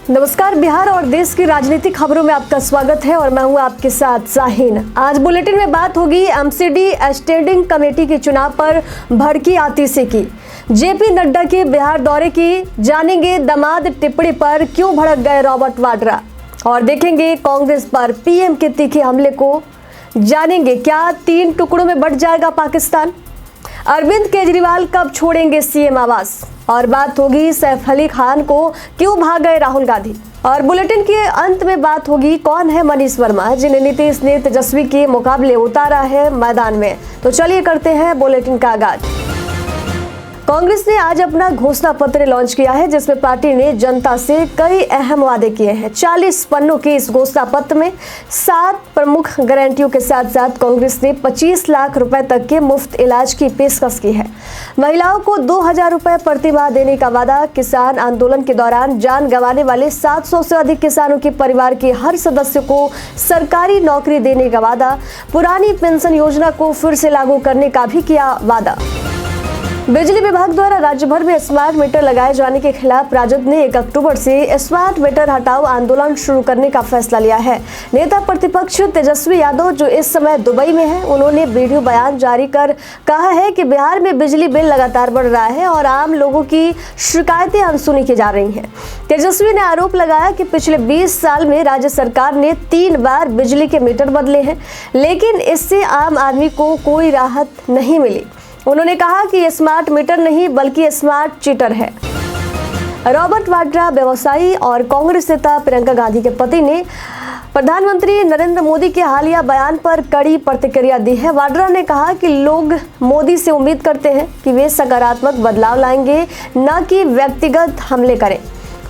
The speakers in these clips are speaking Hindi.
नमस्कार। बिहार और देश की राजनीतिक खबरों में आपका स्वागत है और मैं हूं आपके साथ शाहीन। आज बुलेटिन में बात होगी एमसीडी स्टैंडिंग कमेटी के चुनाव पर भड़की आतिशी की, जेपी नड्डा के बिहार दौरे की, जानेंगे दामाद टिप्पणी पर क्यों भड़क गए रॉबर्ट वाड्रा, और देखेंगे कांग्रेस पर पीएम के तीखे हमले को, जानेंगे क्या 3 टुकड़ों में बंट जाएगा पाकिस्तान, अरविंद केजरीवाल कब छोड़ेंगे सीएम आवास, और बात होगी सैफ अली खान को क्यों भाग गए राहुल गांधी। और बुलेटिन के अंत में बात होगी कौन है मनीष वर्मा, जिन्हें नीतीश ने तेजस्वी के मुकाबले उतारा है मैदान में। तो चलिए करते हैं बुलेटिन का आगाज। कांग्रेस ने आज अपना घोषणा पत्र लॉन्च किया है, जिसमें पार्टी ने जनता से कई अहम वादे किए हैं। 40 पन्नों के इस घोषणा पत्र में 7 प्रमुख गारंटियों के साथ साथ कांग्रेस ने 25 लाख रुपए तक के मुफ्त इलाज की पेशकश की है। महिलाओं को 2000 रुपए प्रति माह देने का वादा, किसान आंदोलन के दौरान जान गंवाने वाले 700 से अधिक किसानों के परिवार के हर सदस्य को सरकारी नौकरी देने का वादा, पुरानी पेंशन योजना को फिर से लागू करने का भी किया वादा। बिजली विभाग द्वारा राज्य भर में स्मार्ट मीटर लगाए जाने के खिलाफ राजद ने 1 अक्टूबर से स्मार्ट मीटर हटाओ आंदोलन शुरू करने का फैसला लिया है। नेता प्रतिपक्ष तेजस्वी यादव, जो इस समय दुबई में हैं, उन्होंने वीडियो बयान जारी कर कहा है कि बिहार में बिजली बिल लगातार बढ़ रहा है और आम लोगों की शिकायतें अनसुनी की जा रही हैं। तेजस्वी ने आरोप लगाया कि पिछले 20 साल में राज्य सरकार ने 3 बार बिजली के मीटर बदले हैं, लेकिन इससे आम आदमी को कोई राहत नहीं मिली। उन्होंने कहा कि ये स्मार्ट मीटर नहीं बल्कि स्मार्ट चीटर है। रॉबर्ट वाड्रा व्यवसायी और कांग्रेस नेता प्रियंका गांधी के पति ने प्रधानमंत्री नरेंद्र मोदी के हालिया बयान पर कड़ी प्रतिक्रिया दी है। वाड्रा ने कहा कि लोग मोदी से उम्मीद करते हैं कि वे सकारात्मक बदलाव लाएंगे, न कि व्यक्तिगत हमले करें।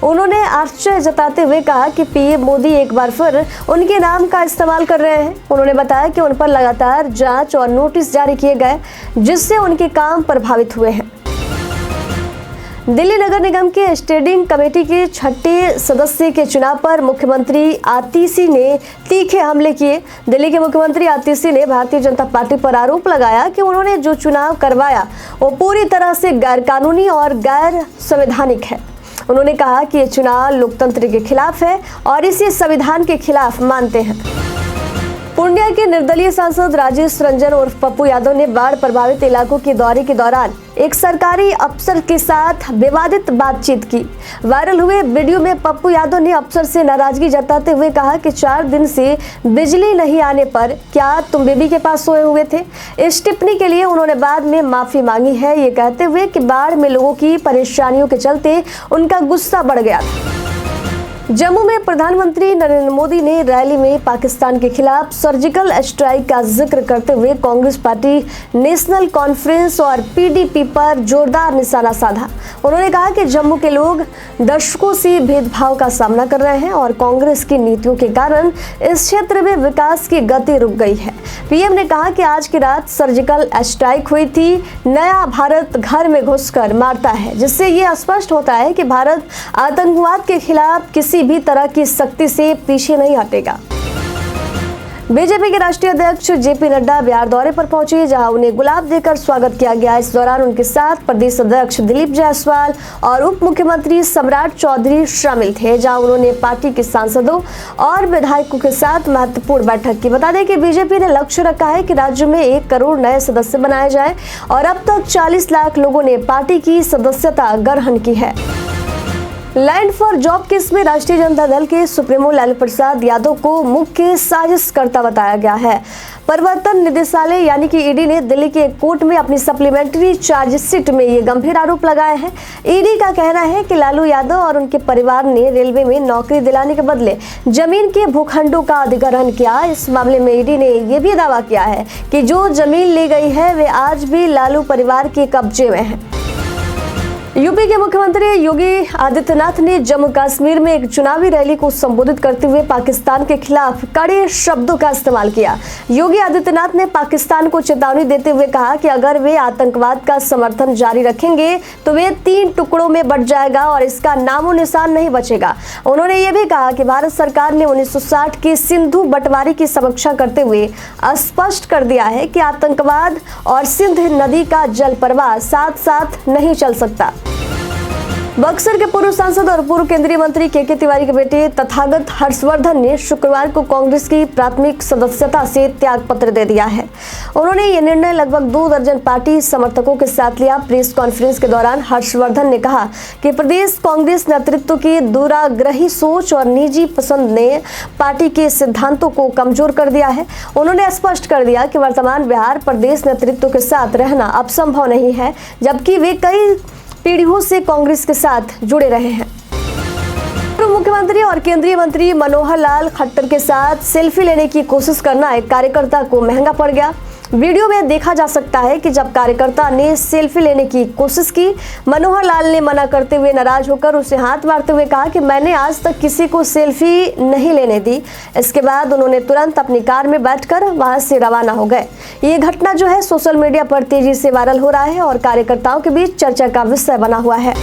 उन्होंने आश्चर्य जताते हुए कहा कि पीएम मोदी एक बार फिर उनके नाम का इस्तेमाल कर रहे हैं। उन्होंने बताया कि उन पर लगातार जांच और नोटिस जारी किए गए, जिससे उनके काम प्रभावित हुए हैं। दिल्ली नगर निगम के स्टैंडिंग कमेटी के 6ठे सदस्य के चुनाव पर मुख्यमंत्री आतिशी ने तीखे हमले किए। दिल्ली के मुख्यमंत्री आतिशी ने भारतीय जनता पार्टी पर आरोप लगाया कि उन्होंने जो चुनाव करवाया वो पूरी तरह से गैरकानूनी और गैर संवैधानिक है। उन्होंने कहा कि ये चुनाव लोकतंत्र के खिलाफ है और इसे संविधान के खिलाफ मानते हैं। पूर्णिया के निर्दलीय सांसद राजेश रंजन उर्फ पप्पू यादव ने बाढ़ प्रभावित इलाकों के दौरे के दौरान एक सरकारी अफसर के साथ विवादित बातचीत की। वायरल हुए वीडियो में पप्पू यादव ने अफसर से नाराजगी जताते हुए कहा कि 4 दिन से बिजली नहीं आने पर क्या तुम बेबी के पास सोए हुए थे। इस टिप्पणी के लिए उन्होंने बाद में माफी मांगी है, ये कहते हुए कि बाढ़ में लोगों की परेशानियों के चलते उनका गुस्सा बढ़ गया था। जम्मू में प्रधानमंत्री नरेंद्र मोदी ने रैली में पाकिस्तान के खिलाफ सर्जिकल स्ट्राइक का जिक्र करते हुए कांग्रेस पार्टी, नेशनल कॉन्फ्रेंस और पीडीपी पर जोरदार निशाना साधा। उन्होंने कहा कि जम्मू के लोग दशकों से भेदभाव का सामना कर रहे हैं और कांग्रेस की नीतियों के कारण इस क्षेत्र में विकास की गति रुक गई है। पीएम ने कहा कि आज की रात सर्जिकल स्ट्राइक हुई थी। नया भारत घर में घुसकर मारता है, जिससे ये स्पष्ट होता है कि भारत आतंकवाद के खिलाफ किसी भी तरह की सख्ती से पीछे नहीं हटेगा। बीजेपी के राष्ट्रीय अध्यक्ष जेपी नड्डा बिहार दौरे पर पहुंचे, जहां उन्हें गुलाब देकर स्वागत किया गया। इस दौरान उनके साथ प्रदेश अध्यक्ष दिलीप जायसवाल और उप मुख्यमंत्री सम्राट चौधरी शामिल थे, जहां उन्होंने पार्टी के सांसदों और विधायकों के साथ महत्वपूर्ण बैठक की। बता दें कि बीजेपी ने लक्ष्य रखा है कि राज्य में 1 करोड़ नए सदस्य बनाए जाए और अब तक 40 लाख लोगों ने पार्टी की सदस्यता ग्रहण की है। लैंड फॉर जॉब केस में राष्ट्रीय जनता दल के सुप्रीमो लालू प्रसाद यादव को मुख्य साजिशकर्ता बताया गया है। प्रवर्तन निदेशालय यानी कि ईडी ने दिल्ली के एक कोर्ट में अपनी सप्लीमेंट्री चार्जशीट में ये गंभीर आरोप लगाए हैं। ईडी का कहना है कि लालू यादव और उनके परिवार ने रेलवे में नौकरी दिलाने के बदले जमीन के भूखंडों का अधिग्रहण किया। इस मामले में ईडी ने यह भी दावा किया है कि जो जमीन ली गई है वे आज भी लालू परिवार के कब्जे में है। यूपी के मुख्यमंत्री योगी आदित्यनाथ ने जम्मू कश्मीर में एक चुनावी रैली को संबोधित करते हुए पाकिस्तान के खिलाफ कड़े शब्दों का इस्तेमाल किया। योगी आदित्यनाथ ने पाकिस्तान को चेतावनी देते हुए कहा कि अगर वे आतंकवाद का समर्थन जारी रखेंगे तो वे 3 टुकड़ों में बंट जाएगा और इसका नामो निशान नहीं बचेगा। उन्होंने ये भी कहा कि भारत सरकार ने 1960 की सिंधु बंटवारे की समीक्षा करते हुए स्पष्ट कर दिया है कि आतंकवाद और सिंध नदी का जल प्रवाह साथ साथ नहीं चल सकता। बक्सर के पूर्व सांसद और पूर्व केंद्रीय मंत्री के तिवारी के बेटे तथागत हर्षवर्धन ने शुक्रवार को कांग्रेस की प्राथमिक सदस्यता से त्याग पत्र दे दिया है। उन्होंने ये निर्णय लगभग 2 दर्जन पार्टी समर्थकों के साथ लिया। प्रेस कॉन्फ्रेंस के दौरान हर्षवर्धन ने कहा कि प्रदेश कांग्रेस नेतृत्व की दुराग्रही सोच और निजी पसंद ने पार्टी के सिद्धांतों को कमजोर कर दिया है। उन्होंने स्पष्ट कर दिया कि वर्तमान बिहार प्रदेश नेतृत्व के साथ रहना अब संभव नहीं है, जबकि वे कई पीढ़ियों से कांग्रेस के साथ जुड़े रहे हैं। पूर्व मुख्यमंत्री और केंद्रीय मंत्री मनोहर लाल खट्टर के साथ सेल्फी लेने की कोशिश करना एक कार्यकर्ता को महंगा पड़ गया। वीडियो में देखा जा सकता है कि जब कार्यकर्ता ने सेल्फी लेने की कोशिश की, मनोहर लाल ने मना करते हुए नाराज होकर उसे हाथ मारते हुए कहा कि मैंने आज तक किसी को सेल्फी नहीं लेने दी। इसके बाद उन्होंने तुरंत अपनी कार में बैठकर वहां से रवाना हो गए। ये घटना जो है सोशल मीडिया पर तेजी से वायरल हो रहा है और कार्यकर्ताओं के बीच चर्चा का विषय बना हुआ है।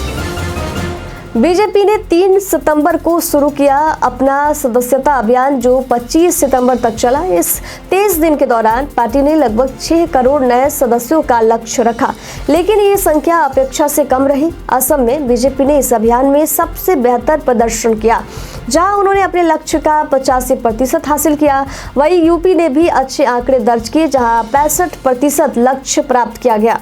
बीजेपी ने 3 सितंबर को शुरू किया अपना सदस्यता अभियान, जो 25 सितंबर तक चला। इस 23 दिन के दौरान पार्टी ने लगभग 6 करोड़ नए सदस्यों का लक्ष्य रखा, लेकिन ये संख्या अपेक्षा से कम रही। असम में बीजेपी ने इस अभियान में सबसे बेहतर प्रदर्शन किया, जहां उन्होंने अपने लक्ष्य का 85% हासिल किया। वहीं यूपी ने भी अच्छे आंकड़े दर्ज किए, जहां 65% लक्ष्य प्राप्त किया गया।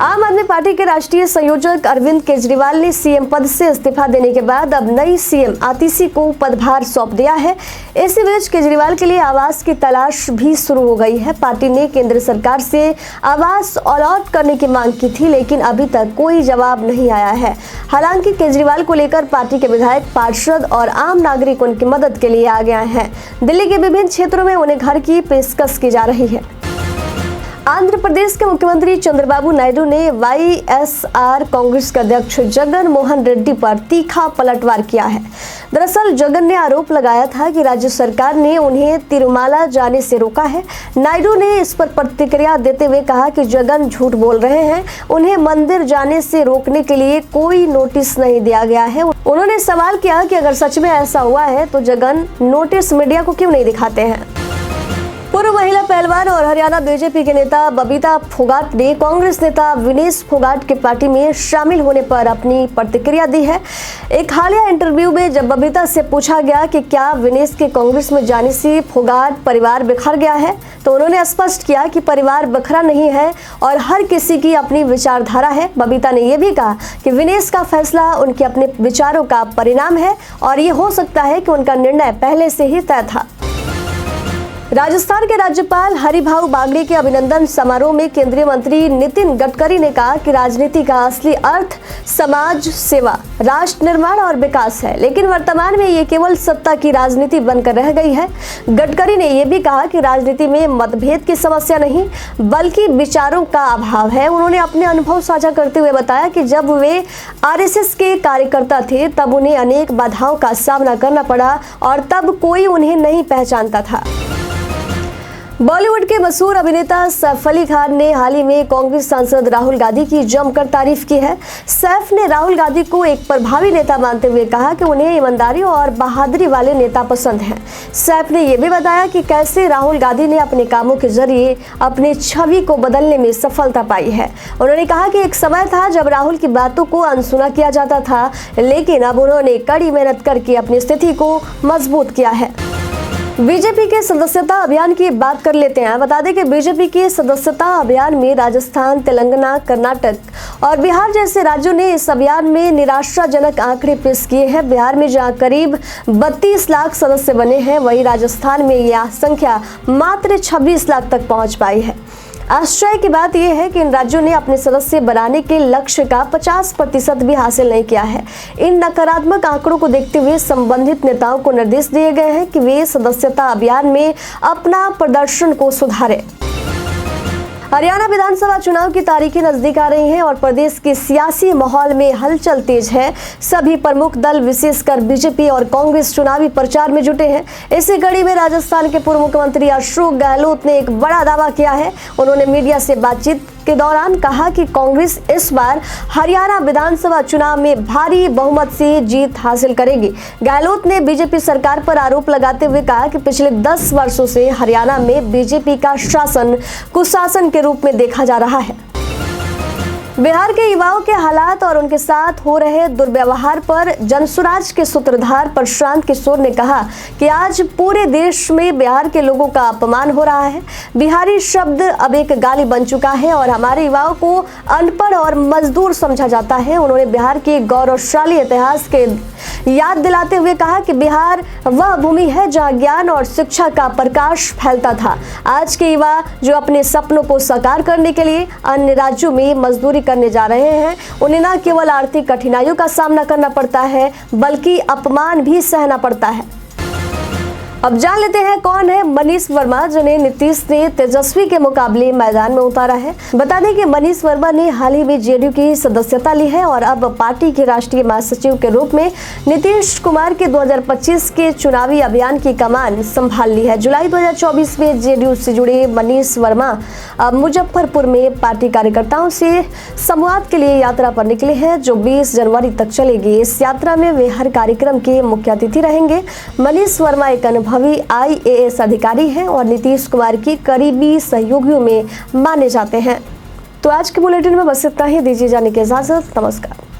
आम आदमी पार्टी के राष्ट्रीय संयोजक अरविंद केजरीवाल ने सीएम पद से इस्तीफा देने के बाद अब नई सीएम आतिशी को पदभार सौंप दिया है। इसी बीच केजरीवाल के लिए आवास की तलाश भी शुरू हो गई है। पार्टी ने केंद्र सरकार से आवास अलॉट करने की मांग की थी, लेकिन अभी तक कोई जवाब नहीं आया है। हालांकि केजरीवाल को लेकर पार्टी के विधायक, पार्षद और आम नागरिक उनकी मदद के लिए आ गए हैं। दिल्ली के विभिन्न क्षेत्रों में उन्हें घर की पेशकश की जा रही है। आंध्र प्रदेश के मुख्यमंत्री चंद्रबाबू नायडू ने वाईएसआर कांग्रेस के अध्यक्ष जगन मोहन रेड्डी पर तीखा पलटवार किया है। दरअसल जगन ने आरोप लगाया था कि राज्य सरकार ने उन्हें तिरुमाला जाने से रोका है। नायडू ने इस पर प्रतिक्रिया देते हुए कहा कि जगन झूठ बोल रहे हैं, उन्हें मंदिर जाने से रोकने के लिए कोई नोटिस नहीं दिया गया है। उन्होंने सवाल किया कि अगर सच में ऐसा हुआ है तो जगन नोटिस मीडिया को क्यों नहीं दिखाते हैं। पूर्व महिला पहलवान और हरियाणा बीजेपी के नेता बबीता फोगाट ने कांग्रेस नेता विनेश फोगाट की पार्टी में शामिल होने पर अपनी प्रतिक्रिया दी है। एक हालिया इंटरव्यू में जब बबीता से पूछा गया कि क्या विनेश के कांग्रेस में जाने से फोगाट परिवार बिखर गया है, तो उन्होंने स्पष्ट किया कि परिवार बिखरा नहीं है और हर किसी की अपनी विचारधारा है। बबीता ने यह भी कहा कि विनेश का फैसला उनके अपने विचारों का परिणाम है और ये हो सकता है कि उनका निर्णय पहले से ही तय था। राजस्थान के राज्यपाल हरिभाऊ बागड़े के अभिनंदन समारोह में केंद्रीय मंत्री नितिन गडकरी ने कहा कि राजनीति का असली अर्थ समाज सेवा, राष्ट्र निर्माण और विकास है, लेकिन वर्तमान में ये केवल सत्ता की राजनीति बनकर रह गई है। गडकरी ने यह भी कहा कि राजनीति में मतभेद की समस्या नहीं बल्कि विचारों का अभाव है। उन्होंने अपने अनुभव साझा करते हुए बताया कि जब वे आरएसएस के कार्यकर्ता थे तब उन्हें अनेक बाधाओं का सामना करना पड़ा और तब कोई उन्हें नहीं पहचानता था। बॉलीवुड के मशहूर अभिनेता सैफ अली खान ने हाल ही में कांग्रेस सांसद राहुल गांधी की जमकर तारीफ की है। सैफ ने राहुल गांधी को एक प्रभावी नेता मानते हुए कहा कि उन्हें ईमानदारी और बहादुरी वाले नेता पसंद हैं। सैफ ने यह भी बताया कि कैसे राहुल गांधी ने अपने कामों के जरिए अपनी छवि को बदलने में सफलता पाई है। उन्होंने कहा कि एक समय था जब राहुल की बातों को अनसुना किया जाता था, लेकिन अब उन्होंने कड़ी मेहनत करके अपनी स्थिति को मजबूत किया है। बीजेपी के सदस्यता अभियान की बात कर लेते हैं। बता दें कि बीजेपी के सदस्यता अभियान में राजस्थान, तेलंगाना, कर्नाटक और बिहार जैसे राज्यों ने इस अभियान में निराशाजनक आंकड़े पेश किए हैं। बिहार में जहां करीब 32 लाख सदस्य बने हैं, वहीं राजस्थान में यह संख्या मात्र 26 लाख तक पहुंच पाई है। आश्चर्य की बात यह है कि इन राज्यों ने अपने सदस्य बनाने के लक्ष्य का 50% भी हासिल नहीं किया है। इन नकारात्मक आंकड़ों को देखते हुए संबंधित नेताओं को निर्देश दिए गए हैं कि वे सदस्यता अभियान में अपना प्रदर्शन को सुधारें। हरियाणा विधानसभा चुनाव की तारीखें नजदीक आ रही हैं और प्रदेश के सियासी माहौल में हलचल तेज है। सभी प्रमुख दल विशेषकर बीजेपी और कांग्रेस चुनावी प्रचार में जुटे हैं। इसी कड़ी में राजस्थान के पूर्व मुख्यमंत्री अशोक गहलोत ने एक बड़ा दावा किया है। उन्होंने मीडिया से बातचीत के दौरान कहा कि कांग्रेस इस बार हरियाणा विधानसभा चुनाव में भारी बहुमत से जीत हासिल करेगी। गहलोत ने बीजेपी सरकार पर आरोप लगाते हुए कहा कि पिछले 10 वर्षों से हरियाणा में बीजेपी का शासन कुशासन के रूप में देखा जा रहा है। बिहार के युवाओं के हालात और उनके साथ हो रहे दुर्व्यवहार पर जनसुराज के सूत्रधार प्रशांत किशोर ने कहा कि आज पूरे देश में बिहार के लोगों का अपमान हो रहा है। बिहारी शब्द अब एक गाली बन चुका है और हमारे युवाओं को अनपढ़ और मजदूर समझा जाता है। उन्होंने बिहार के गौरवशाली इतिहास के याद दिलाते हुए कहा कि बिहार वह भूमि है जहां ज्ञान और शिक्षा का प्रकाश फैलता था। आज के युवा जो अपने सपनों को साकार करने के लिए अन्य राज्यों में मजदूरी करने जा रहे हैं, उन्हें न केवल आर्थिक कठिनाइयों का सामना करना पड़ता है बल्कि अपमान भी सहना पड़ता है। अब जान लेते हैं कौन है मनीष वर्मा, जिन्हें नीतीश ने तेजस्वी के मुकाबले मैदान में उतारा है। बता दें कि मनीष वर्मा ने हाल ही में जेडीयू की सदस्यता ली है और अब पार्टी के राष्ट्रीय महासचिव के रूप में नीतीश कुमार के 2025 के चुनावी अभियान की कमान संभाल ली है। जुलाई 2024 में जेडीयू से जुड़े मनीष वर्मा अब मुजफ्फरपुर में पार्टी कार्यकर्ताओं से संवाद के लिए यात्रा पर निकले हैं, जो 20 जनवरी तक चलेगी। इस यात्रा में वे हर कार्यक्रम के मुख्य अतिथि रहेंगे। मनीष वर्मा एक अनुभवी IAS अधिकारी हैं और नीतीश कुमार की करीबी सहयोगियों में माने जाते हैं। तो आज के बुलेटिन में बस इतना ही। दीजिए जाने की इजाजत। नमस्कार।